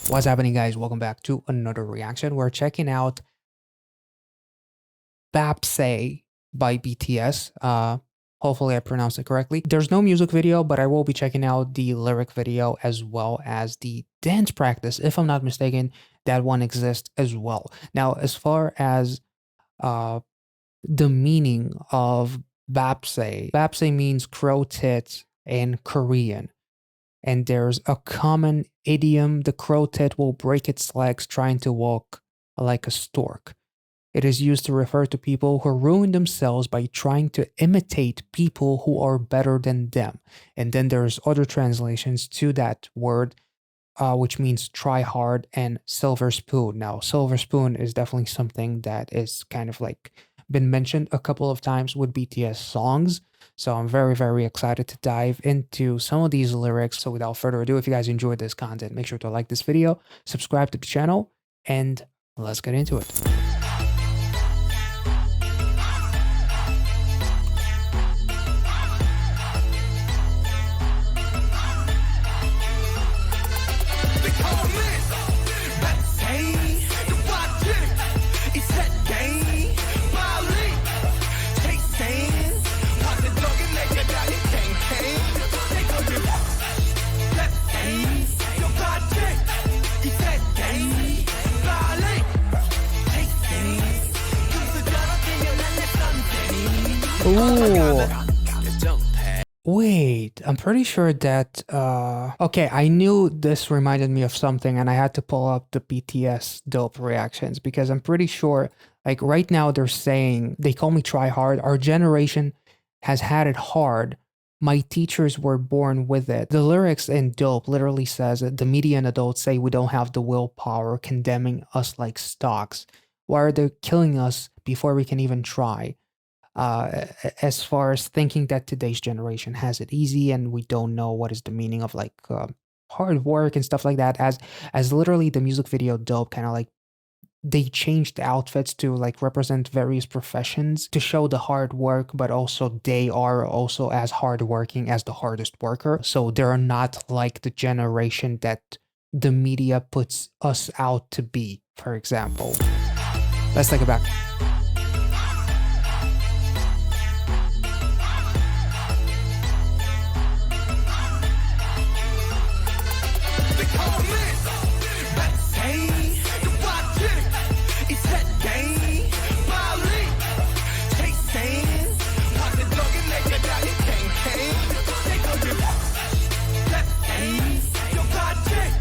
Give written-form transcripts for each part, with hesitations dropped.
What's happening, guys? Welcome back to another reaction. We're checking out BAEPSAE by BTS. Hopefully I pronounced it correctly. There's no music video, but I will be checking out the lyric video as well as the dance practice. If I'm not mistaken, that one exists as well. Now, as far as the meaning of BAEPSAE, BAEPSAE means crow tit in Korean. And there's a common idiom: the crow tit will break its legs trying to walk like a stork. It is used to refer to people who ruin themselves by trying to imitate people who are better than them. And then there's other translations to that word, which means try hard and silver spoon. Now, silver spoon is definitely something that is kind of like been mentioned a couple of times with BTS songs. So I'm very, very excited to dive into some of these lyrics. So without further ado, if you guys enjoyed this content, make sure to like this video, subscribe to the channel, and let's get into it. Ooh. Wait, I'm pretty sure that, okay, I knew this reminded me of something and I had to pull up the BTS dope reactions because I'm pretty sure, like right now they're saying, they call me try hard. Our generation has had it hard. My teachers were born with it. The lyrics in Dope literally says that the media and adults say we don't have the willpower, condemning us like stocks. Why are they killing us before we can even try? As far as thinking that today's generation has it easy and we don't know what is the meaning of like hard work and stuff like that, as literally the music video Dope kind of like they changed the outfits to like represent various professions to show the hard work, but also they are also as hardworking as the hardest worker. So they're not like the generation that the media puts us out to be, for example. Let's take it back.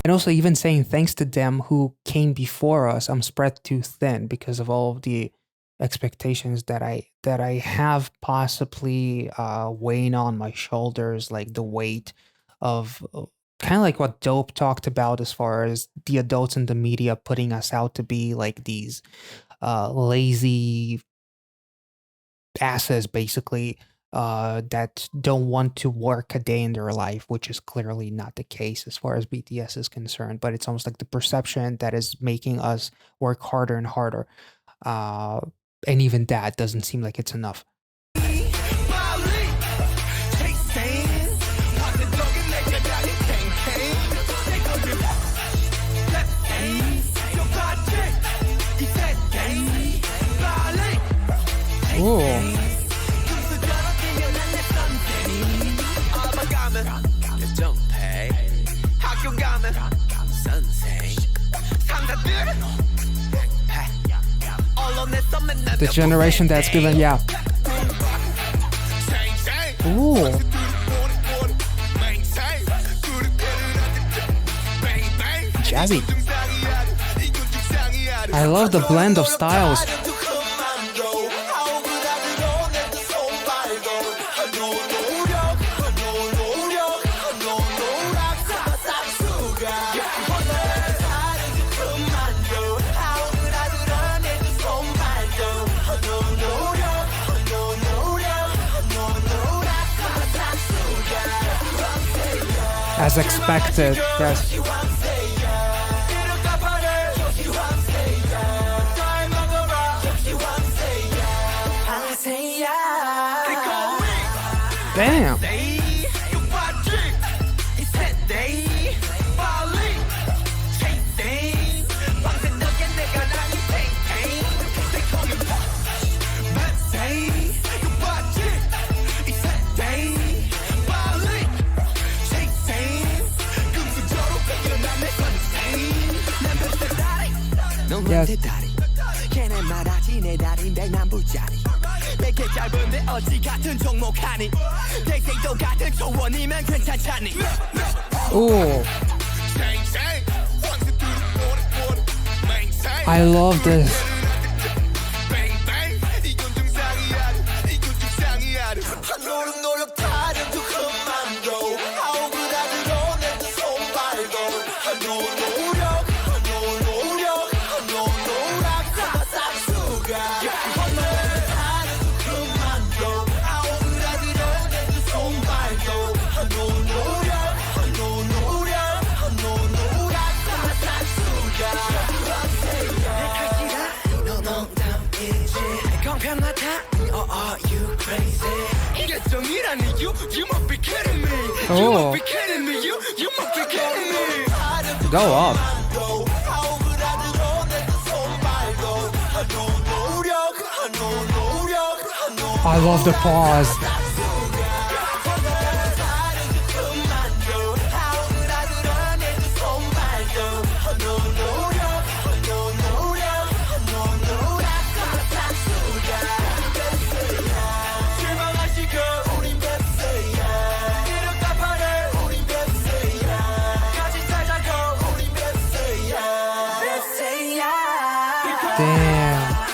And also even saying thanks to them who came before us, I'm spread too thin because of all of the expectations that I have possibly weighing on my shoulders, like the weight of kind of like what Dope talked about as far as the adults in the media putting us out to be like these lazy asses, basically, that don't want to work a day in their life, which is clearly not the case as far as BTS is concerned. But it's almost like the perception that is making us work harder and harder. And even that doesn't seem like it's enough. Ooh. The generation that's given, yeah. Ooh. Jazzy. I love the blend of styles. As expected, yes. Damn. Yes. Ooh. I love this. Oh. Go up. I love the pause. Damn.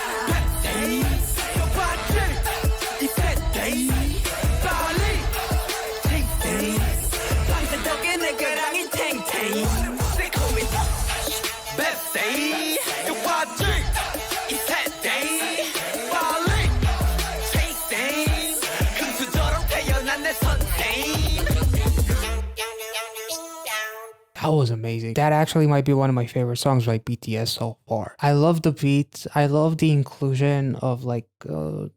That was amazing. That actually might be one of my favorite songs by BTS so far. I love the beats. I love the inclusion of like the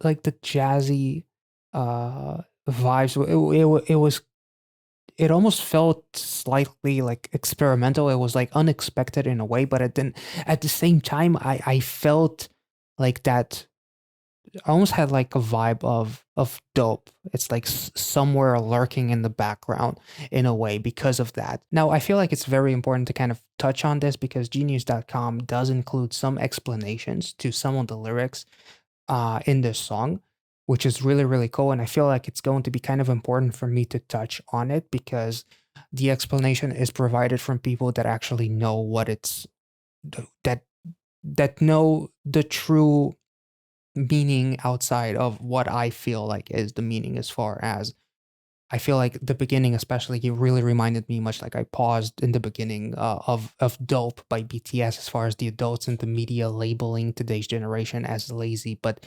jazzy vibes. It almost felt slightly like experimental. It was like unexpected in a way, but at the same time I felt like that. I almost had like a vibe of dope. It's like somewhere lurking in the background in a way because of that. Now, I feel like it's very important to kind of touch on this because genius.com does include some explanations to some of the lyrics in this song, which is really, really cool. And I feel like it's going to be kind of important for me to touch on it because the explanation is provided from people that actually know what it's, that know the true meaning outside of what I feel like is the meaning. As far as I feel like the beginning, especially, it really reminded me much like I paused in the beginning of Dope by BTS, as far as the adults in the media labeling today's generation as lazy. But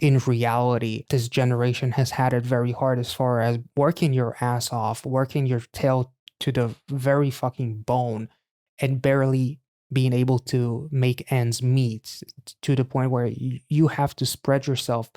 in reality, this generation has had it very hard as far as working your ass off, working your tail to the very fucking bone, and barely being able to make ends meet, to the point where you have to spread yourself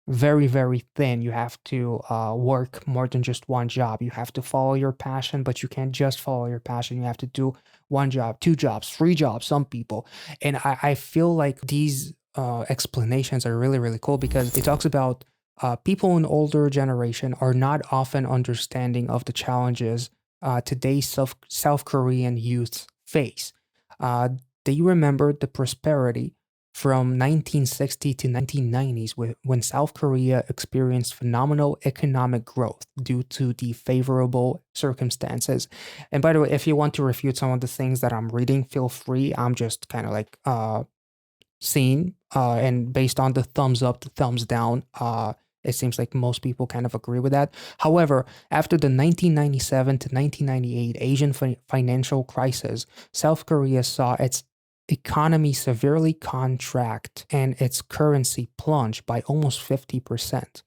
very, very thin. You have to work more than just one job. You have to follow your passion, but you can't just follow your passion. You have to do one job, two jobs, three jobs, some people. And I feel like these explanations are really, really cool because it talks about people in older generation are not often understanding of the challenges today's South Korean youth face. They remember the prosperity from 1960 to 1990s when South Korea experienced phenomenal economic growth due to the favorable circumstances. And by the way, if you want to refute some of the things that I'm reading, feel free. I'm just kind of like seeing and based on the thumbs up, the thumbs down, it seems like most people kind of agree with that. However, after the 1997 to 1998 Asian financial crisis, South Korea saw its economy severely contract and its currency plunge by almost 50%.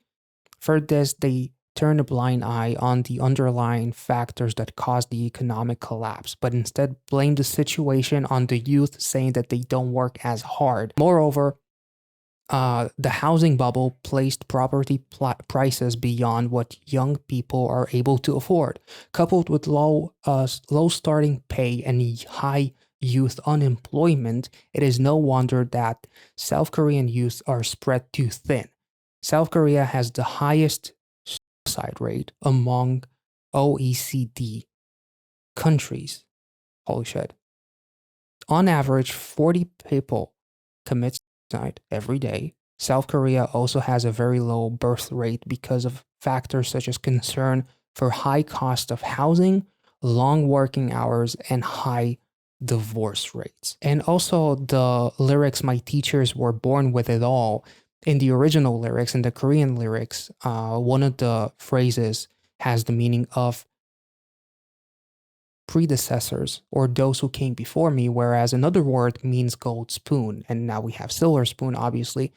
For this, they turned a blind eye on the underlying factors that caused the economic collapse, but instead blamed the situation on the youth, saying that they don't work as hard. Moreover, the housing bubble placed property prices beyond what young people are able to afford. Coupled with low starting pay and high youth unemployment, it is no wonder that South Korean youth are spread too thin. South Korea has the highest suicide rate among OECD countries. Holy shit. On average, 40 people commit suicide every day. South Korea also has a very low birth rate because of factors such as concern for high cost of housing, long working hours, and high divorce rates. And also the lyrics, "My teachers were born with it all." In the original lyrics, in the Korean lyrics, one of the phrases has the meaning of predecessors or those who came before me, whereas another word means gold spoon, and now we have silver spoon, obviously.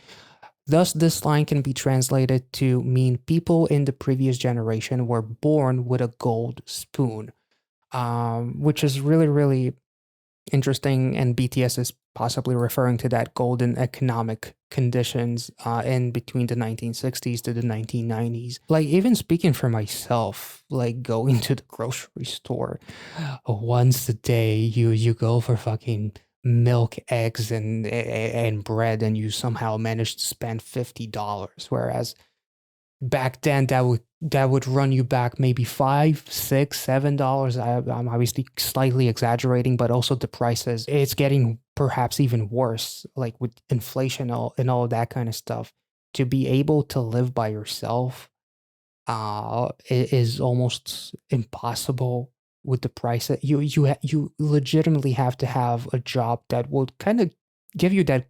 Thus, this line can be translated to mean people in the previous generation were born with a gold spoon, which is really, really interesting. And BTS is possibly referring to that golden economic conditions in between the 1960s to the 1990s. Like, even speaking for myself, like going to the grocery store once a day, you go for fucking milk, eggs, and bread, and you somehow manage to spend $50, whereas back then that would run you back maybe $5, $6, $7. I'm obviously slightly exaggerating, but also the prices, it's getting perhaps even worse, like with inflation and all that kind of stuff. To be able to live by yourself is almost impossible with the price that you legitimately have to have a job that would kind of give you that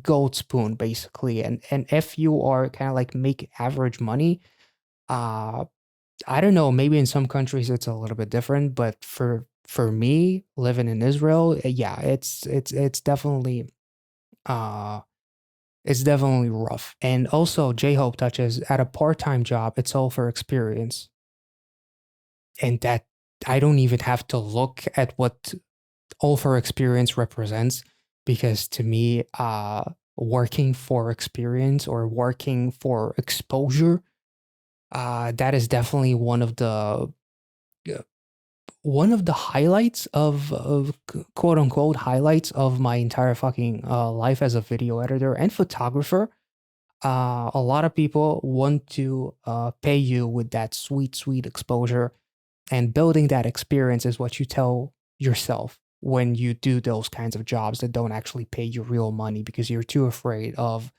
gold spoon, basically. And if you are kind of like make average money, uh I don't know, maybe in some countries it's a little bit different, but for me living in Israel, yeah, uh it's definitely rough. And also J-Hope touches at a part-time job, it's all for experience. And that I don't even have to look at what all for experience represents, because to me, working for experience or working for exposure, that is definitely uh, one of the highlights of quote unquote highlights of my entire fucking life as a video editor and photographer. A lot of people want to pay you with that sweet, sweet exposure, and building that experience is what you tell yourself when you do those kinds of jobs that don't actually pay you real money, because you're too afraid of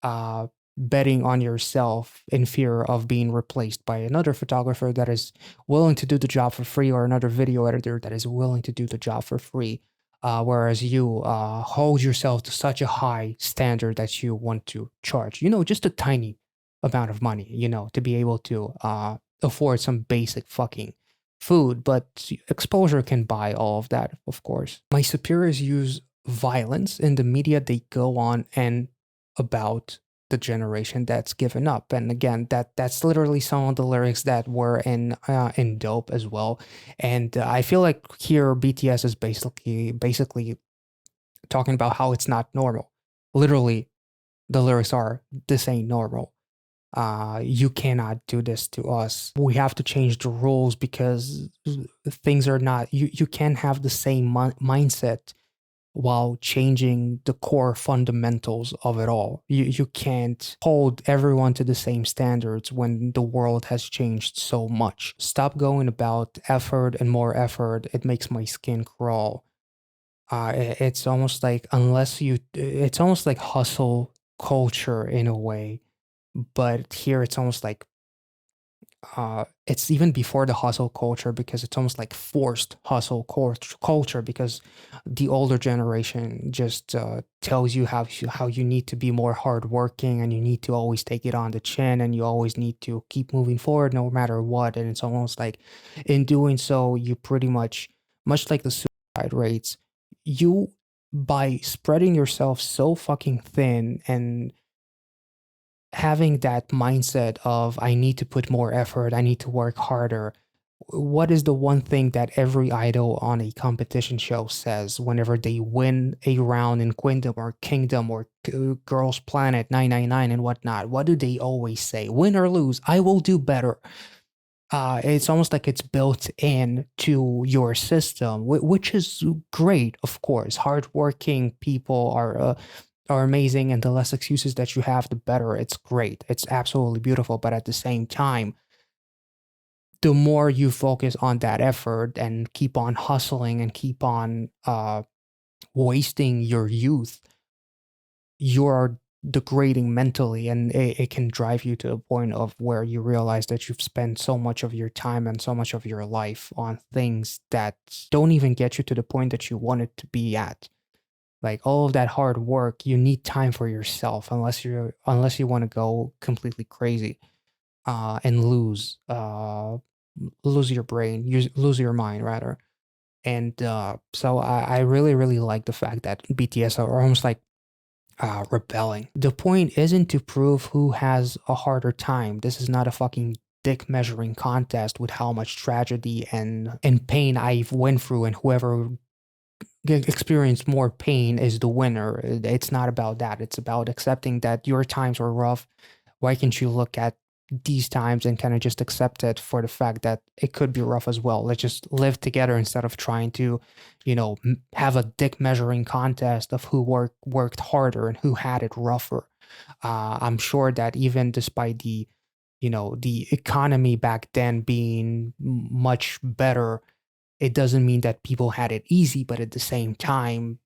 uh, betting on yourself in fear of being replaced by another photographer that is willing to do the job for free, or another video editor that is willing to do the job for free. Whereas you hold yourself to such a high standard that you want to charge, just a tiny amount of money, to be able to afford some basic fucking food. But exposure can buy all of that, of course. My superiors use violence in the media they go on and about the generation that's given up. And again, that's literally some of the lyrics that were in Dope as well. And I feel like here BTS is basically talking about how it's not normal. Literally, the lyrics are, "This ain't normal. You cannot do this to us. We have to change the rules because things are not. You can't have the same mindset while changing the core fundamentals of it all. You can't hold everyone to the same standards when the world has changed so much. Stop going about effort and more effort. It makes my skin crawl." It's almost like, it's almost like hustle culture in a way, but here it's almost like it's even before the hustle culture, because it's almost like forced hustle culture, because the older generation just tells you how you need to be more hardworking, and you need to always take it on the chin, and you always need to keep moving forward no matter what. And it's almost like in doing so, you pretty much like the suicide rates, you, by spreading yourself so fucking thin and having that mindset of, "I need to put more effort, I need to work harder." What is the one thing that every idol on a competition show says whenever they win a round in Kingdom or Girls Planet 999 and whatnot? What do they always say? "Win or lose, I will do better." It's almost like it's built in to your system, which is great, of course. Hardworking people are amazing, and the less excuses that you have, the better. It's great. It's absolutely beautiful. But at the same time, the more you focus on that effort and keep on hustling and keep on wasting your youth, you're degrading mentally, and it can drive you to a point of where you realize that you've spent so much of your time and so much of your life on things that don't even get you to the point that you wanted to be at. Like all of that hard work, you need time for yourself, unless you want to go completely crazy, and lose your brain, lose your mind rather. And so I really really like the fact that BTS are almost like rebelling. The point isn't to prove who has a harder time. This is not a fucking dick measuring contest with how much tragedy and pain I've went through, and whoever experienced more pain is the winner. It's not about that. It's about accepting that your times were rough. Why can't you look at these times and kind of just accept it for the fact that it could be rough as well? Let's just live together instead of trying to, have a dick measuring contest of who worked harder and who had it rougher. I'm sure that even despite the economy back then being much better, it doesn't mean that people had it easy, but at the same time,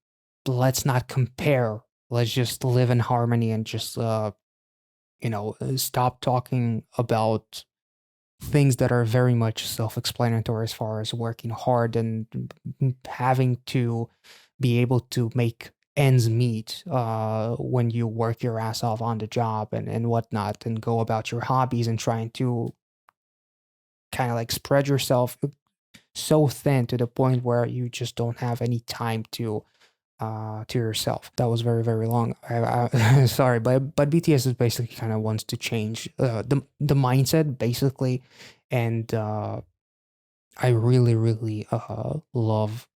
let's not compare. Let's just live in harmony and just stop talking about things that are very much self-explanatory as far as working hard and having to be able to make ends meet when you work your ass off on the job and whatnot, and go about your hobbies and trying to kind of like spread yourself so thin to the point where you just don't have any time to yourself. That was very very long. Sorry, but BTS is basically kind of wants to change the mindset basically, and I really really love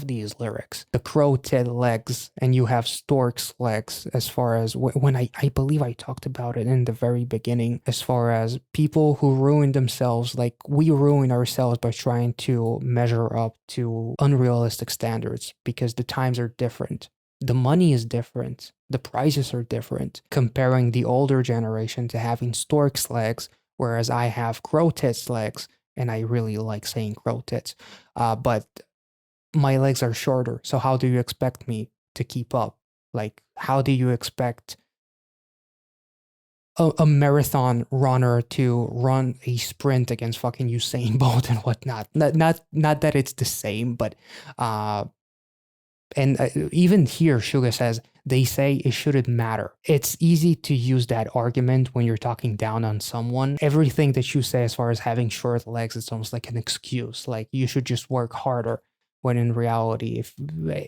these lyrics. The crow tit legs, and you have stork's legs. As far as when I believe I talked about it in the very beginning, as far as people who ruin themselves, like we ruin ourselves by trying to measure up to unrealistic standards because the times are different. The money is different. The prices are different. Comparing the older generation to having stork's legs, whereas I have crow tits legs, and I really like saying crow tits. But my legs are shorter. So how do you expect me to keep up? Like, how do you expect a marathon runner to run a sprint against fucking Usain Bolt and whatnot? Not that it's the same, but uh, and even here, Suga says they say it shouldn't matter. It's easy to use that argument when you're talking down on someone. Everything that you say as far as having short legs, it's almost like an excuse. Like you should just work harder. When in reality,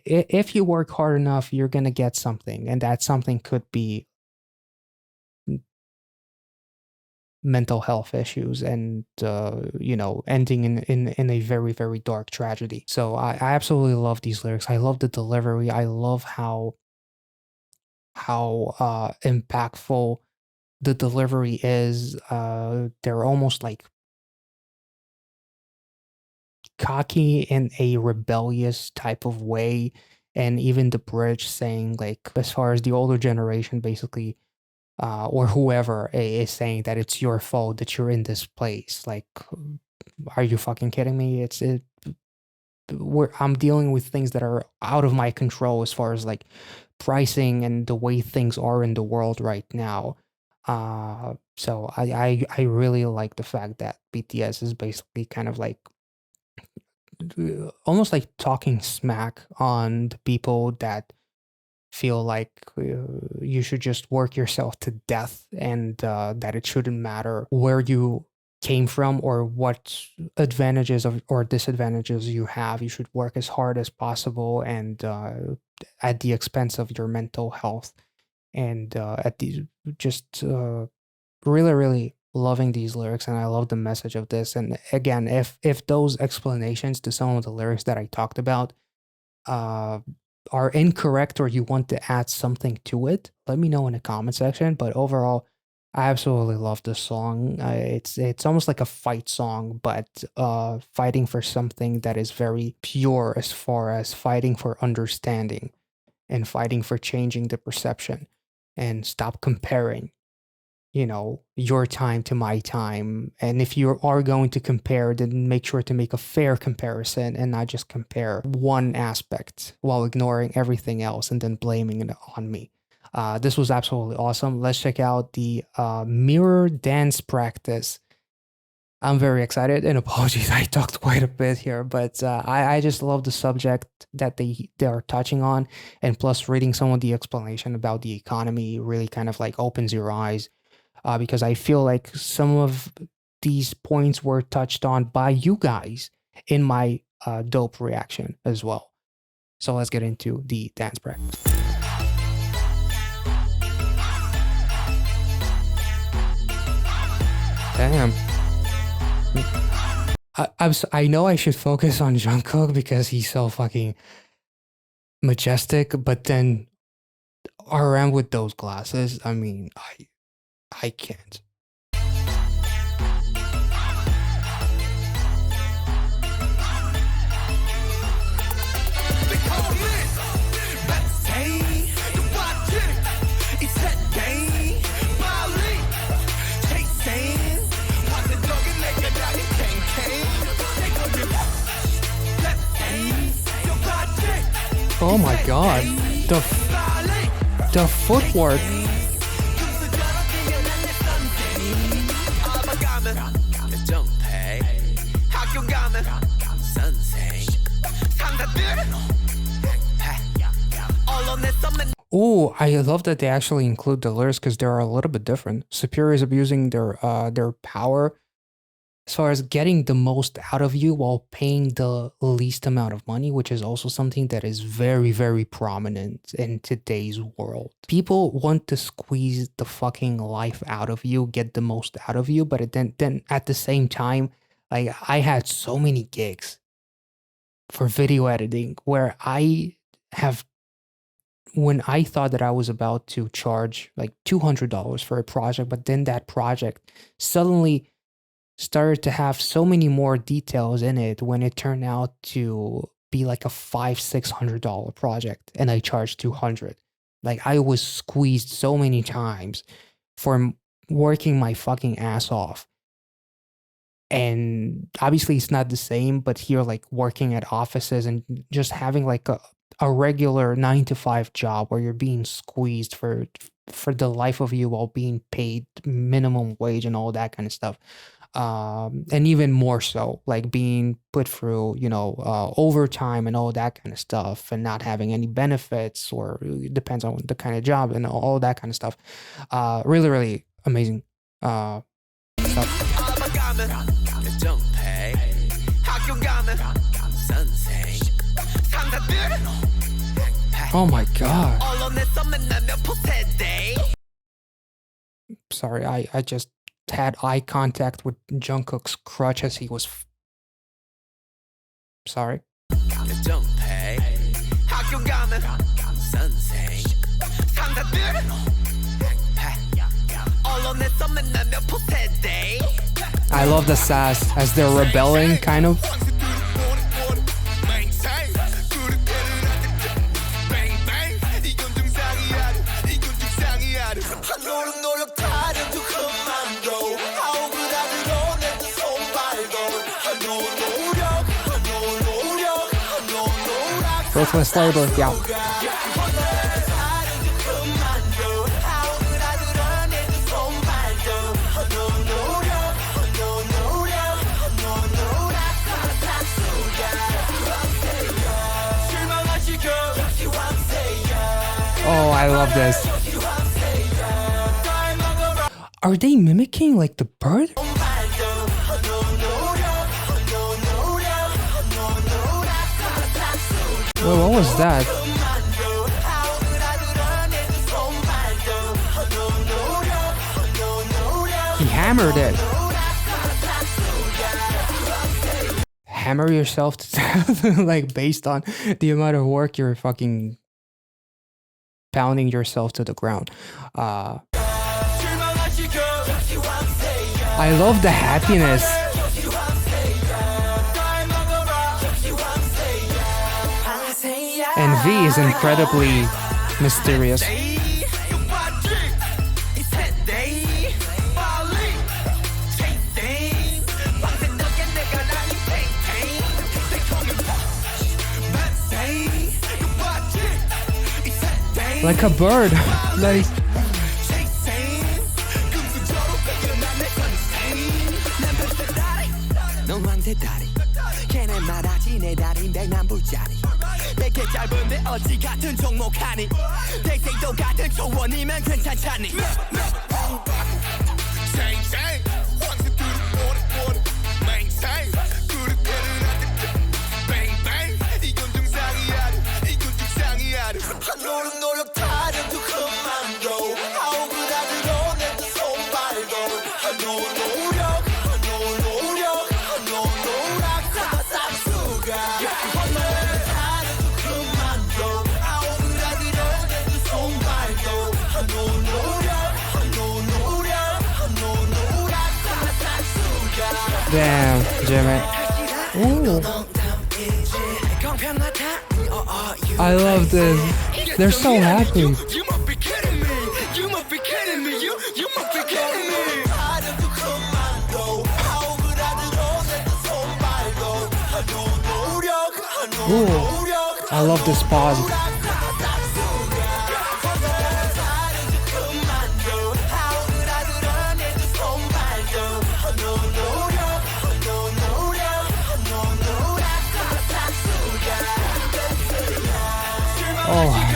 if you work hard enough, you're gonna get something, and that something could be mental health issues and ending in a very very dark tragedy. So I absolutely love these lyrics. I love the delivery. I love how impactful the delivery is. They're almost like cocky in a rebellious type of way. And even the bridge saying, like, as far as the older generation basically, or whoever is saying that it's your fault that you're in this place. Like, are you fucking kidding me? I'm dealing with things that are out of my control as far as like pricing and the way things are in the world right now. So I really like the fact that BTS is basically kind of like almost like talking smack on the people that feel like you should just work yourself to death, and that it shouldn't matter where you came from or what advantages or disadvantages you have. You should work as hard as possible, and at the expense of your mental health, and at the just really really loving these lyrics, and I love the message of this. And again, if those explanations to some of the lyrics that I talked about uh are incorrect, or you want to add something to it, let me know in the comment section. But overall, I absolutely love this song. It's almost like a fight song, but fighting for something that is very pure, as far as fighting for understanding and fighting for changing the perception and stop comparing. you know, your time to my time. And if you are going to compare, then make sure to make a fair comparison and not just compare one aspect while ignoring everything else and then blaming it on me. This was absolutely awesome. Let's check out the mirror dance practice. I'm very excited, and apologies, I talked quite a bit here, but I just love the subject that they are touching on, and plus reading some of the explanation about the economy really kind of like opens your eyes, because I feel like some of these points were touched on by you guys in my dope reaction as well. So let's get into the dance practice. Damn. I know I should focus on Jungkook because he's so fucking majestic, but then RM with those glasses, I mean, I can't. Oh my god, the footwork. Oh, I love that they actually include the lyrics because they're a little bit different. Superiors abusing their power as far as getting the most out of you while paying the least amount of money, which is also something that is very, very prominent in today's world. People want to squeeze the fucking life out of you, get the most out of you, but then at the same time, like I had so many gigs for video editing where when I thought that I was about to charge like $200 for a project, but then that project suddenly started to have so many more details in it when it turned out to be like a $500-600 project and I charged 200. Like I was squeezed so many times for working my fucking ass off. And obviously it's not the same, but here like working at offices and just having like a regular 9-to-5 job where you're being squeezed for the life of you while being paid minimum wage and all that kind of stuff. And even more so, like being put through, you know, overtime and all that kind of stuff, and not having any benefits, or it depends on the kind of job and all that kind of stuff. Really, really amazing stuff. Oh my god. Sorry, I just had eye contact with Jungkook's crutch as he was sorry. I love the sass as they're rebelling, kind of. Ruthless labor, yeah. Oh, I love this. Are they mimicking like the bird? Well, what was that? He hammered it. Hammer yourself to death? Like, based on the amount of work you're fucking pounding yourself to the ground. I love the happiness. And V is incredibly mysterious. Like a bird. Nice. Damn, Jimmy. Ooh. I love this. They're so happy. Ooh. I love this pause. Oh.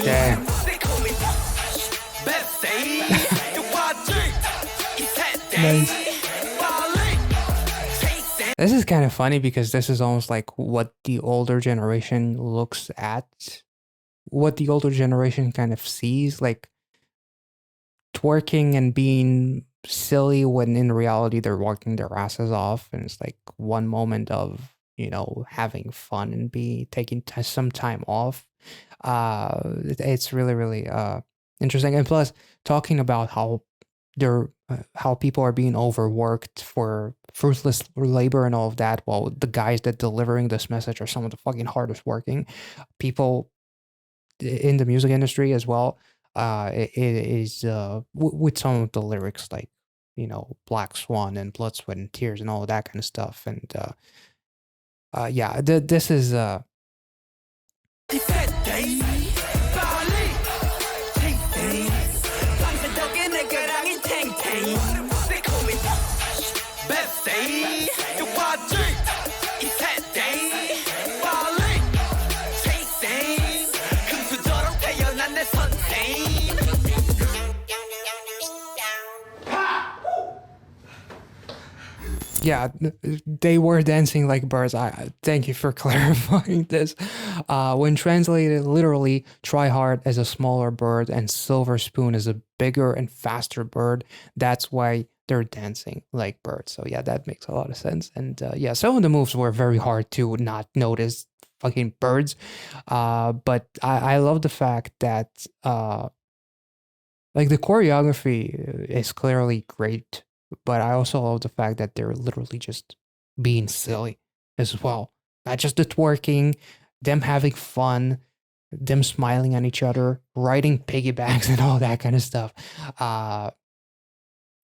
Damn. Nice. This is kind of funny because this is almost like what the older generation looks at, what the older generation kind of sees, like twerking and being silly when in reality they're working their asses off, and it's like one moment of, you know, having fun and taking some time off. It's really, really interesting. And plus, talking about how how people are being overworked for fruitless labor and all of that, while the guys that delivering this message are some of the fucking hardest working people in the music industry as well. It is with some of the lyrics, like, you know, Black Swan and Blood, Sweat, and Tears and all of that kind of stuff. And yeah, this is yeah, they were dancing like birds. I thank you for clarifying this. When translated literally, try hard as a smaller bird and silver spoon is a bigger and faster bird. That's why they're dancing like birds. So yeah, that makes a lot of sense. And yeah, some of the moves were very hard to not notice fucking birds. But I love the fact that like the choreography is clearly great, but I also love the fact that they're literally just being silly as well. Not just the twerking, them having fun, them smiling at each other, riding piggybacks and all that kind of stuff.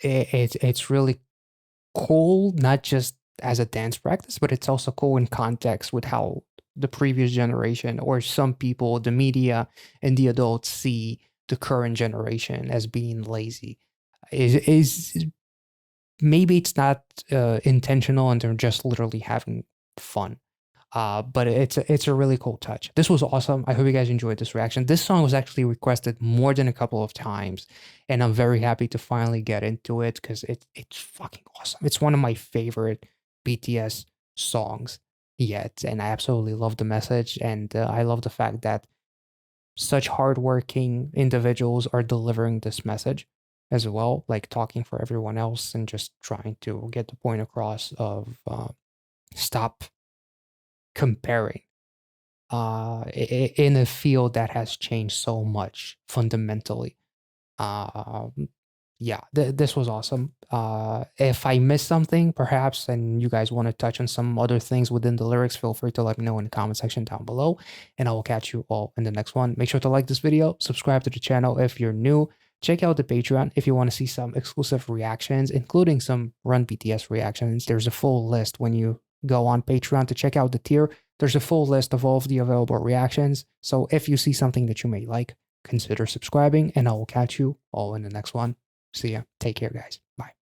It's really cool, not just as a dance practice, but it's also cool in context with how the previous generation or some people, the media and the adults see the current generation as being lazy. Is maybe it's not intentional and they're just literally having fun. But it's a really cool touch. This was awesome. I hope you guys enjoyed this reaction. This song was actually requested more than a couple of times, and I'm very happy to finally get into it because it's fucking awesome. It's one of my favorite BTS songs yet, and I absolutely love the message, and I love the fact that such hardworking individuals are delivering this message as well, like talking for everyone else and just trying to get the point across of stop comparing in a field that has changed so much fundamentally. yeah, this was awesome. If I missed something, perhaps, and you guys want to touch on some other things within the lyrics, feel free to let me know in the comment section down below, and I will catch you all in the next one. Make sure to like this video, subscribe to the channel if you're new, check out the Patreon if you want to see some exclusive reactions, including some Run BTS reactions. There's a full list when you go on Patreon to check out the tier. There's a full list of all of the available reactions. So if you see something that you may like, consider subscribing, and I will catch you all in the next one. See ya. Take care, guys. Bye.